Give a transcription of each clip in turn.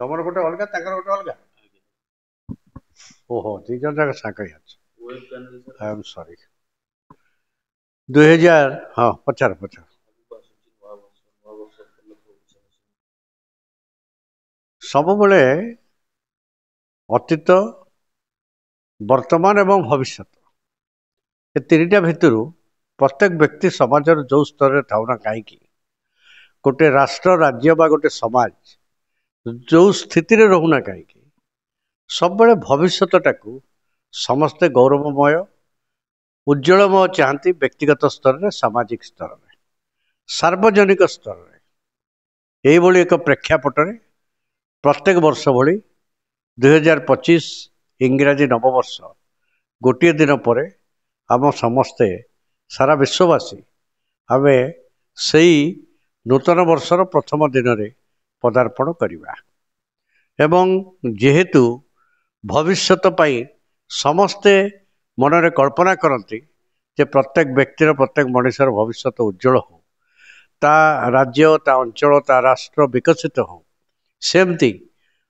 ତମର ଗୋଟେ ଅଲଗା ତାଙ୍କର ଗୋଟେ ଅଲଗା। ଓହୋ ଦି ଜଣ ଯାକ ସାଙ୍ଗ ଅଛି। ଆଇ ଏମ୍ ସରି। 2000 ହଁ ପଚାର ପଚାର। ସବୁବେଳେ ଅତୀତ ବର୍ତ୍ତମାନ ଏବଂ ଭବିଷ୍ୟତ ଏ ତିନିଟା ଭିତରୁ ପ୍ରତ୍ୟେକ ବ୍ୟକ୍ତି ସମାଜର ଯେଉଁ ସ୍ତରରେ ଥାଉ ନା କାହିଁକି ଗୋଟେ ରାଷ୍ଟ୍ର ରାଜ୍ୟ ବା ଗୋଟେ ସମାଜ ଯେଉଁ ସ୍ଥିତିରେ ରହୁନା କାହିଁକି ସବୁବେଳେ ଭବିଷ୍ୟତଟାକୁ ସମସ୍ତେ ଗୌରବମୟ ଉଜ୍ଜଳମୟ ଚାହାନ୍ତି। ବ୍ୟକ୍ତିଗତ ସ୍ତରରେ, ସାମାଜିକ ସ୍ତରରେ, ସାର୍ବଜନିକ ସ୍ତରରେ ଏଇଭଳି ଏକ ପ୍ରେକ୍ଷାପଟରେ ପ୍ରତ୍ୟେକ ବର୍ଷ ଭଳି 2025 ଇଂରାଜୀ ନବବର୍ଷ ଗୋଟିଏ ଦିନ ପରେ ଆମ ସମସ୍ତେ ସାରା ବିଶ୍ୱବାସୀ ଆମେ ସେଇ ନୂତନ ବର୍ଷର ପ୍ରଥମ ଦିନରେ ପଦାର୍ପଣ କରିବା ଏବଂ ଯେହେତୁ ଭବିଷ୍ୟତ ପାଇଁ ସମସ୍ତେ ମନରେ କଳ୍ପନା କରନ୍ତି ଯେ ପ୍ରତ୍ୟେକ ବ୍ୟକ୍ତିର ପ୍ରତ୍ୟେକ ମଣିଷର ଭବିଷ୍ୟତ ଉଜ୍ଜଳ ହେଉ, ତା ରାଜ୍ୟ, ତା ଅଞ୍ଚଳ, ତା ରାଷ୍ଟ୍ର ବିକଶିତ ହେଉ, ସେମିତି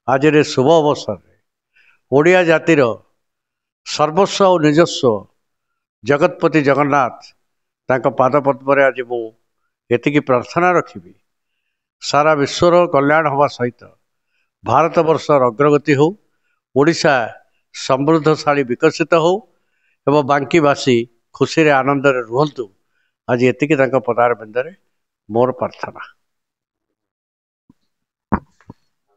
ଆଜିର ଶୁଭ ଅବସରରେ ଓଡ଼ିଆ ଜାତିର ସର୍ବସ୍ୱ ଆଉ ନିଜସ୍ୱ ଜଗତପତି ଜଗନ୍ନାଥ ତାଙ୍କ ପାଦପଦ୍ମରେ ଆଜି ମୁଁ ଏତିକି ପ୍ରାର୍ଥନା ରଖିବି, ସାରା ବିଶ୍ୱର କଲ୍ୟାଣ ହେବା ସହିତ ଭାରତବର୍ଷର ଅଗ୍ରଗତି ହେଉ, ଓଡ଼ିଶା ସମୃଦ୍ଧଶାଳୀ ବିକଶିତ ହେଉ ଏବଂ ବାଙ୍କିବାସୀ ଖୁସିରେ ଆନନ୍ଦରେ ରୁହନ୍ତୁ। ଆଜି ଏତିକି ତାଙ୍କ ପଦାର ବିନ୍ଦରେ ମୋର ପ୍ରାର୍ଥନା।